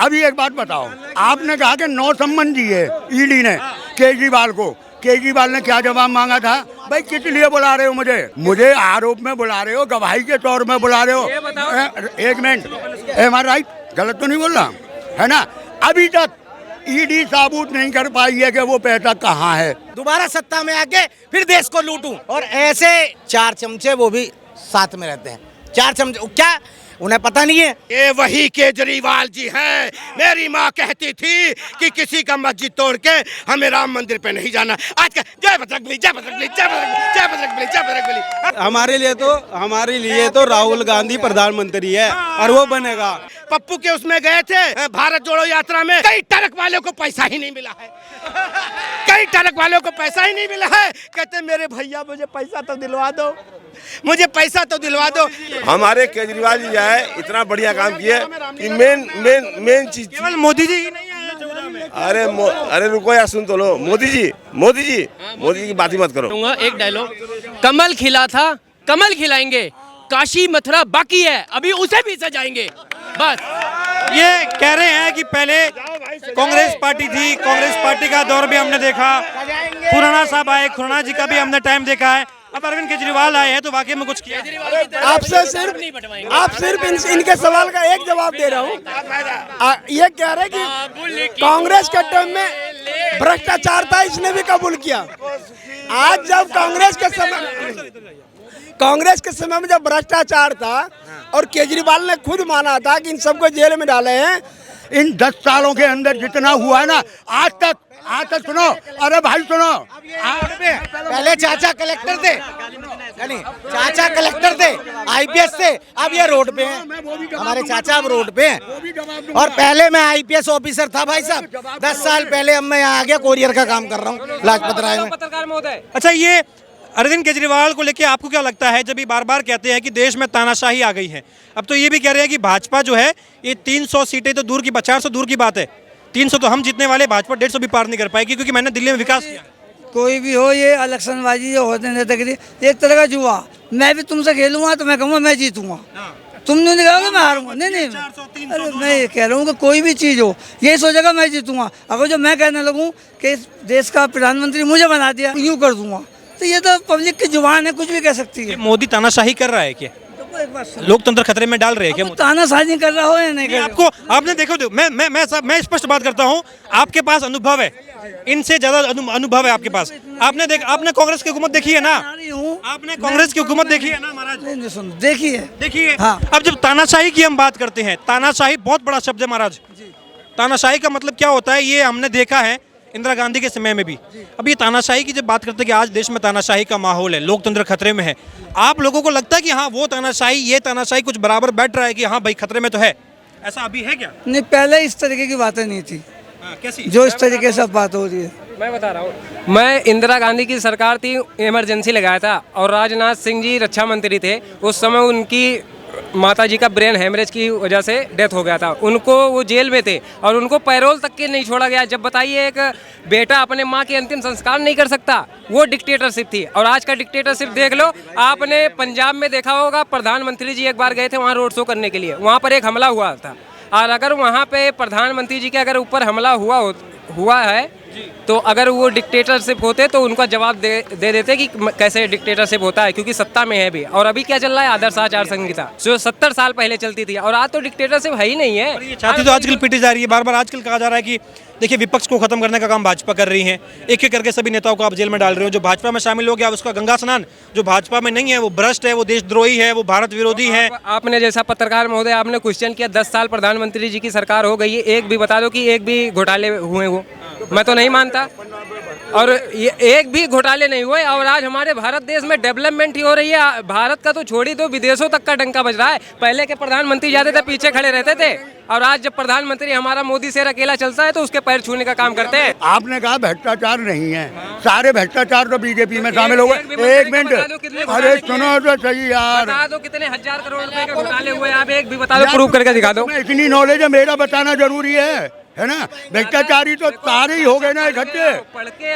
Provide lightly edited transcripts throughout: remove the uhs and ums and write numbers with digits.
अभी एक बात बताओ, आपने कहा कि 9 सम्मन दिए ईडी ने केजरीवाल को। केजरीवाल ने क्या जवाब मांगा था? भाई किस लिए बुला रहे हो मुझे आरोप में बुला रहे हो, गवाही के तौर में बुला रहे हो? एक मिनट, एम आई राइट? गलत तो नहीं बोल रहा है ना? अभी तक ईडी साबुत नहीं कर पाई है कि वो पैसा कहाँ है। दोबारा सत्ता में आके फिर देश को लूटूं। और ऐसे 4 चमचे वो भी साथ में रहते हैं। 4 चमचे क्या उन्हें पता नहीं है? ये वही केजरीवाल जी हैं। मेरी माँ कहती थी कि किसी का मस्जिद तोड़ के हमें राम मंदिर पे नहीं जाना। आज का जय बजरंगबली, जय बजरंगबली, जय बजरंगबली, जय बजरंगबली, जय बजरंगबली। हमारे लिए तो राहुल गांधी प्रधानमंत्री है और वो बनेगा। पप्पू के उसमें गए थे भारत जोड़ो यात्रा में, कई ट्रक वालों को पैसा ही नहीं मिला है। कई ट्रक वालों को पैसा ही नहीं मिला है। कहते मेरे भैया मुझे पैसा तो दिलवा दो, मुझे पैसा तो दिलवा दो। हमारे केजरीवाल जी है इतना बढ़िया काम किया कि मेन चीज केवल मोदी जी ही नहीं आए 14 में। अरे रुको यार, सुन तो लो। मोदी जी की बात ही मत करो। एक डायलॉग, कमल खिला था, कमल खिलाएंगे, काशी मथुरा बाकी है, अभी उसे भी सजाएंगे। बस ये कह रहे हैं कि पहले कांग्रेस पार्टी थी, कांग्रेस पार्टी का दौर भी हमने देखा, खुराना साहब आए, खुराना जी का भी हमने टाइम देखा है, अब अरविंद केजरीवाल आए हैं तो वाकई में कुछ किया। आपसे सिर्फ इनके सवाल का एक जवाब दे रहा हूँ। ये कह रहे कि कांग्रेस के टाइम में भ्रष्टाचार था, इसने भी कबूल किया। आज जब कांग्रेस के समय में जब भ्रष्टाचार था और केजरीवाल ने खुद माना था कि इन सबको जेल में डाले हैं, इन 10 सालों के अंदर जितना हुआ है ना, आज तक सुनो, अरे भाई सुनो, पहले चाचा कलेक्टर थे, चाचा कलेक्टर थे, आईपीएस थे, अब ये रोड पे हैं। हमारे चाचा अब रोड पे हैं। और पहले मैं आईपीएस ऑफिसर था भाई साहब, 10 साल पहले। अब मैं यहाँ आ गया, कोरियर का काम कर रहा हूँ लाजपत राय में। अच्छा, ये अरविंद केजरीवाल को लेके आपको क्या लगता है? जब ये बार बार कहते हैं कि देश में तानाशाही आ गई है, अब तो ये भी कह रहे हैं कि भाजपा जो है ये 300 सीटें तो दूर की 400 दूर की बात है, 300 तो हम जीतने वाले, भाजपा 150 भी पार नहीं कर पाएगी क्योंकि मैंने दिल्ली में विकास किया। कोई भी हो, ये इलेक्शनबाजी जो होते हैं एक तरह का जुआ। मैं भी तुमसे खेलूंगा तो मैं कहूँगा मैं जीतूंगा, तुमने नहीं कहोगे मैं हारूंगा। नहीं, अरे मैं ये कह रहा हूँ कि कोई भी चीज़ हो, ये सोचेगा मैं जीतूंगा। अगर जो मैं कहने लगूँ कि इस देश का प्रधानमंत्री मुझे बना दिया, यूँ कर दूंगा, तो ये तो पब्लिक की जुबान है, कुछ भी कह सकती है। मोदी तानाशाही कर रहा है क्या? लोकतंत्र खतरे में डाल रहे हैं क्या? तानाशाही कर रहा हो या नहीं कर रहा? आपको आपने देखो, मैं स्पष्ट बात करता हूँ, आपके पास अनुभव है, इनसे ज्यादा अनुभव है आपके पास। आपने कांग्रेस की हुकूमत देखी है ना? आपने कांग्रेस की हुकूमत देखी है ना महाराज? देखिए। हाँ। अब जब तानाशाही की हम बात करते हैं, तानाशाही बहुत बड़ा शब्द है महाराज। तानाशाही का मतलब क्या होता है ये हमने देखा है इंदिरा गांधी के समय में भी। अब ये तानाशाही की जब बात करते हैं कि आज देश में तानाशाही का माहौल है, लोकतंत्र खतरे में है, आप लोगों को लगता है कि हाँ वो तानाशाही ये तानाशाही कुछ बराबर बैठ रहा है कि हाँ भाई खतरे में तो है? ऐसा अभी है क्या? नहीं, पहले इस तरीके की बातें नहीं थी। कैसी? जो इस तरीके से बात हो रही है, मैं बता रहा हूँ। मैं इंदिरा गांधी की सरकार थी, इमरजेंसी लगाया था और राजनाथ सिंह जी रक्षा मंत्री थे। उस समय उनकी माता जी का ब्रेन हेमरेज की वजह से डेथ हो गया था, उनको वो जेल में थे और उनको पैरोल तक के नहीं छोड़ा गया। जब बताइए एक बेटा अपने माँ के अंतिम संस्कार नहीं कर सकता, वो डिक्टेटरशिप थी। और आज का डिक्टेटरशिप देख लो, आपने पंजाब में देखा होगा, प्रधानमंत्री जी एक बार गए थे वहाँ रोड शो करने के लिए, वहाँ पर एक हमला हुआ था। और अगर वहाँ पे प्रधानमंत्री जी के अगर ऊपर हमला हुआ है तो अगर वो डिक्टेटरशिप होते तो उनका जवाब दे देते कि कैसे डिक्टेटरशिप होता है, क्योंकि सत्ता में है भी। और अभी क्या चल रहा है? आदर्श आचार संहिता जो 70 साल पहले चलती थी, और आज तो डिक्टेटरशिप है ही नहीं है। ये छाती तो आजकल पीटी जा रही है, बार बार आजकल कहा जा रहा है कि देखिए विपक्ष को खत्म करने का काम भाजपा कर रही है, एक एक करके सभी नेताओं को आप जेल में डाल रहे हो। जो भाजपा में शामिल हो गया उसका गंगा स्नान, जो भाजपा में नहीं है वो भ्रष्ट है, वो देशद्रोही है, वो भारत विरोधी है। आपने जैसा पत्रकार महोदय आपने क्वेश्चन किया, 10 साल प्रधानमंत्री जी की सरकार हो गई है, एक भी बता दो कि एक भी घोटाले हुए वो? मैं तो नहीं मानता। और ये एक भी घोटाले नहीं हुए। और आज हमारे भारत देश में डेवलपमेंट ही हो रही है। भारत का तो छोड़ी दो, विदेशों तक का डंका बज रहा है। पहले के प्रधानमंत्री जाते थे पीछे खड़े रहते थे, और आज जब प्रधानमंत्री हमारा मोदी शेर अकेला चलता है तो उसके पैर छूने का काम करते हैं। आपने कहा भ्रष्टाचार नहीं है, सारे भ्रष्टाचार तो बीजेपी में शामिल हो गए। एक मिनट, अरे सुनो तो सही यार, बता दो कितने हजार करोड़ रुपए के घोटाले हुए, आप एक भी बता दो, प्रूव करके दिखा दो। इतनी नॉलेज है, मेरा बताना जरूरी है ना? भ्रष्टाचारी तो सारे ही हो गए ना इकट्ठे। पढ़ के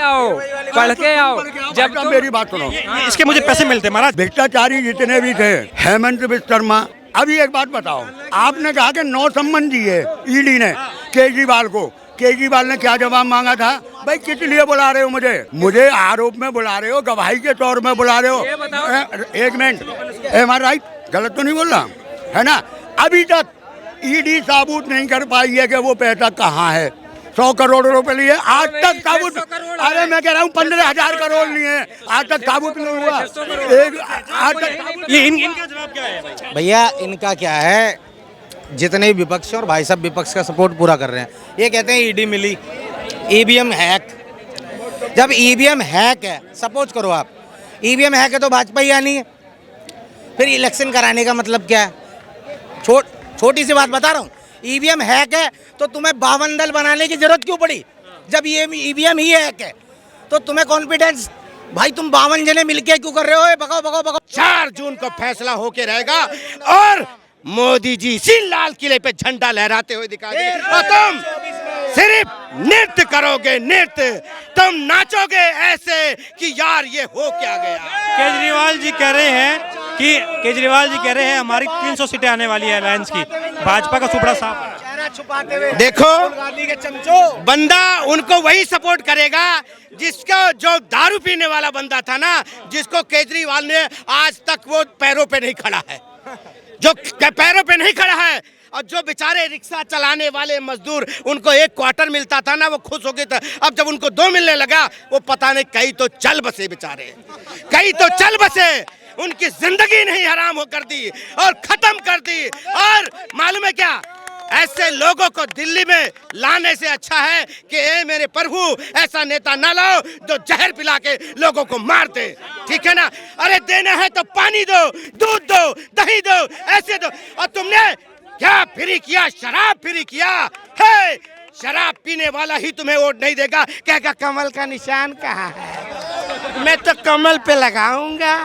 आओ। जब मेरी बात सुनो, इसके मुझे पैसे मिलते महाराज। भ्रष्टाचारी जितने भी थे, हेमंत बिश्व शर्मा। अभी एक बात बताओ, आपने कहा कि 9 सम्मन दिए ईडी ने केजरीवाल को। केजरीवाल ने क्या जवाब मांगा था, भाई किस लिए बुला रहे हो मुझे आरोप में बुला रहे हो, गवाही के तौर में बुला रहे हो। एक मिनट, एम आर राइट, गलत तो नहीं बोल रहा है ना। अभी तक ईडी साबुत नहीं कर पाई है कि वो पैसा कहाँ है। 100 करोड़ रुपए लिए आज तक साबुत, अरे मैं कह रहा हूँ 15,000 करोड़ लिए, आज तक साबुत नहीं हुआ। आज तक ये इनका जवाब क्या है भाई? भैया इनका क्या है, जितने भी विपक्ष और भाई साहब विपक्ष का सपोर्ट पूरा कर रहे हैं। ये कहते हैं ईडी मिली, ईवीएम हैक। जब ईवीएम हैक है, सपोज करो आप ईवीएम हैक है तो भाजपा ही आनी है, फिर इलेक्शन कराने का मतलब क्या है? छोटी सी बात बता रहा हूँ, ईवीएम हैक है तो तुम्हें 52 दल बनाने की जरूरत क्यों पड़ी? जब ये ईवीएम ही हैक है तो तुम्हें कॉन्फिडेंस, भाई तुम 52 जने मिलके क्यों कर रहे हो? भगाओ भगाओ भगाओ। 4 जून को फैसला होके रहेगा और मोदी जी इसी लाल किले पे झंडा लहराते हुए दिखाई देंगे और तुम सिर्फ नृत्य करोगे, नृत्य, तुम नाचोगे ऐसे कि यार ये हो क्या गया। केजरीवाल जी कह रहे हैं हमारी 300 सीटें आने वाली है अलायंस की। भाजपा का सुपड़ा साफ है। छुपाते हुए देखो गांधी के चमचो, बंदा उनको वही सपोर्ट करेगा जिसका, जो दारू पीने वाला बंदा था ना, जिसको केजरीवाल ने आज तक वो पैरों पे नहीं खड़ा है, जो पैरों पे नहीं खड़ा है। और जो बेचारे रिक्शा चलाने वाले मजदूर, उनको 1 क्वार्टर मिलता था ना, वो खुश हो गए थे। अब जब उनको 2 मिलने लगा, वो पता नहीं कहीं तो चल बसे बेचारे, कहीं तो चल बसे। उनकी जिंदगी नहीं हराम हो कर दी और खत्म कर दी। और मालूम है क्या, ऐसे लोगों को दिल्ली में लाने से अच्छा है कि ए मेरे प्रभु ऐसा नेता ना लाओ जो जहर पिला के लोगों को मार दे, ठीक है ना। अरे देना है तो पानी दो, दूध दो, दही दो, ऐसे दो। और तुमने क्या फ्री किया? शराब फ्री किया है। शराब पीने वाला ही तुम्हें वोट नहीं देगा, कहेगा कमल का निशान कहाँ है, मैं तो कमल पे लगाऊंगा।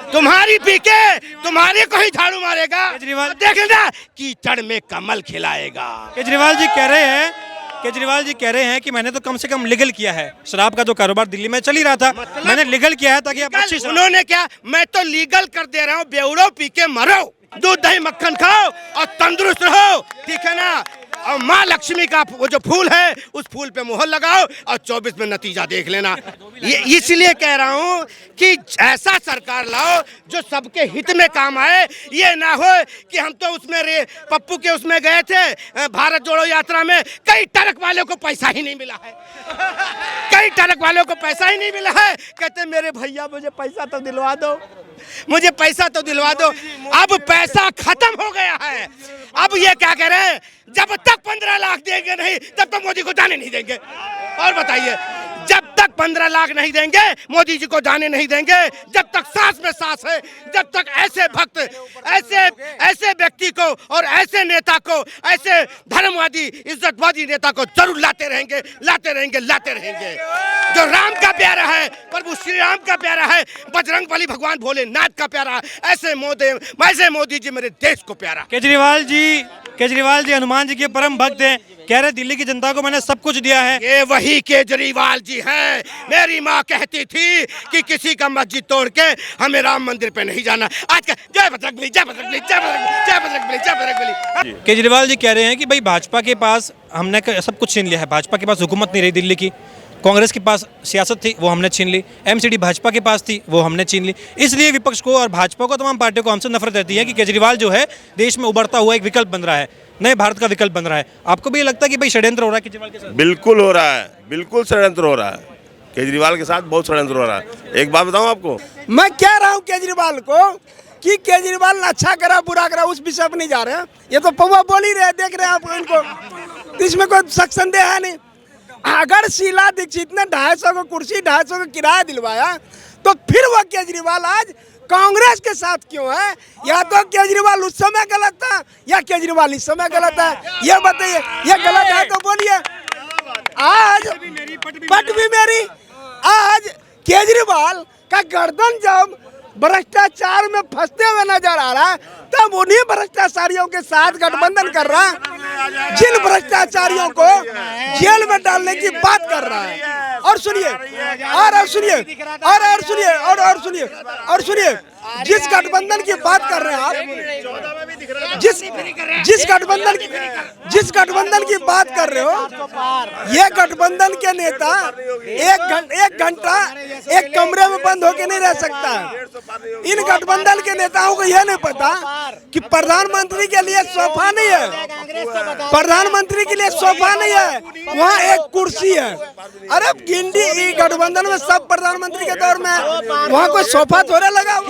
तुम्हारी पी के तुम्हारे को ही झाड़ू मारेगा। केजरीवाल देख लेना कीचड़ में कमल खिलाएगा। केजरीवाल जी कह रहे हैं कि मैंने तो कम से कम लीगल किया है। शराब का जो कारोबार दिल्ली में चल ही रहा था, मैंने लीगल किया है ताकि आप अच्छी शराब। उन्होंने क्या, मैं तो लीगल कर दे रहा हूँ, बेवड़ो पी के मरो, दूध दही मक्खन खाओ और तंदुरुस्त रहो, ठीक है ना। और माँ लक्ष्मी का वो जो फूल है, उस फूल पे मुहर लगाओ और 24 में नतीजा देख लेना। ये इसलिए कह रहा हूँ कि ऐसा सरकार लाओ जो सबके हित में काम आए। ये ना हो कि हम तो उसमें पप्पू के उसमें गए थे भारत जोड़ो यात्रा में, कई ट्रक वालों को पैसा ही नहीं मिला है, कई ट्रक वालों को पैसा ही नहीं मिला है। कहते मेरे भैया मुझे पैसा तो दिलवा दो, मुझे पैसा तो दिलवा दो। अब पैसा खत्म हो गया है। अब ये क्या कह रहे हैं, जब तक 15 लाख देंगे नहीं तब तक मोदी को जाने नहीं देंगे। और बताइए, जब तक 15 लाख नहीं देंगे मोदी जी को जाने नहीं देंगे, जब तक सांस में सांस है, जब तक ऐसे भक्त, ऐसे व्यक्ति को और ऐसे नेता को, ऐसे धर्मवादी इज्जतवादी नेता को जरूर लाते रहेंगे, लाते रहेंगे, लाते रहेंगे। जो राम का प्यारा है, प्रभु श्री राम का प्यारा है, बजरंगबली भगवान भोलेनाथ का प्यारा है, ऐसे मोदी जी मेरे देश को प्यारा। केजरीवाल जी हनुमान जी के परम भक्त हैं। कह रहे दिल्ली की जनता को मैंने सब कुछ दिया है। ये वही केजरीवाल जी हैं। मेरी माँ कहती थी कि किसी का मस्जिद तोड़ के हमें राम मंदिर पे नहीं जाना। आज का जय बजरंगबली, जय बजरंगबली, जय बजरंगबली, जय बजरंगबली, जय बजरंगबली। केजरीवाल जी कह रहे हैं कि भाई भाजपा के पास हमने सब कुछ छीन लिया है, भाजपा के पास हुकूमत नहीं रही दिल्ली की, कांग्रेस के पास सियासत थी वो हमने छीन ली, एमसीडी भाजपा के पास थी वो हमने छीन ली। इसलिए विपक्ष को और भाजपा को, तमाम पार्टियों को हमसे नफरत रहती है कि केजरीवाल जो है देश में उभरता हुआ एक विकल्प बन रहा है, नए भारत का विकल्प बन रहा है। आपको भी ये लगता है कि भाई षड्यंत्र हो रहा है केजरीवाल के साथ? बिल्कुल हो रहा है, बिल्कुल षड्यंत्र हो रहा है। केजरीवाल के साथ बहुत षड्यंत्र हो रहा है। एक बात बताऊं आपको, मैं कह रहा हूँ केजरीवाल को कि केजरीवाल ने अच्छा करा बुरा करा उस विषय पर नहीं जा रहे हैं। ये तो पौवा बोल ही रहे, देख रहे हैं आप इनको, इसमें कोई शक संदेह है नहीं। अगर शीला दीक्षित ने 250 को कुर्सी 250 का किराया दिलवाया तो फिर वह केजरीवाल आज कांग्रेस के साथ क्यों है? या तो केजरीवाल उस समय गलत था या केजरीवाल इस समय गलत है, ये बताइए। ये गलत है तो बोलिए। आज पट भी मेरी, आज केजरीवाल का गर्दन जब भ्रष्टाचार में फंसते हुए नजर आ रहा है तब उन्हीं भ्रष्टाचारियों के साथ गठबंधन कर रहा है, जिन भ्रष्टाचारियों को जेल में डालने की बात कर रहा है। और सुनिए, और सुनिए, और सुनिए, और सुनिए, और सुनिए, जिस गठबंधन की बात कर रहे हैं आप, जिस गठबंधन की बात कर रहे हो, ये गठबंधन के नेता एक घंटा एक कमरे में बंद होके नहीं रह सकता। इन गठबंधन के नेताओं को यह नहीं पता कि प्रधानमंत्री के लिए सोफा नहीं है, प्रधानमंत्री के लिए सोफा नहीं है, वहाँ एक कुर्सी है। अरे गिंडी गठबंधन में सब प्रधानमंत्री के दौर में वहाँ कोई सोफा थोड़ा लगा।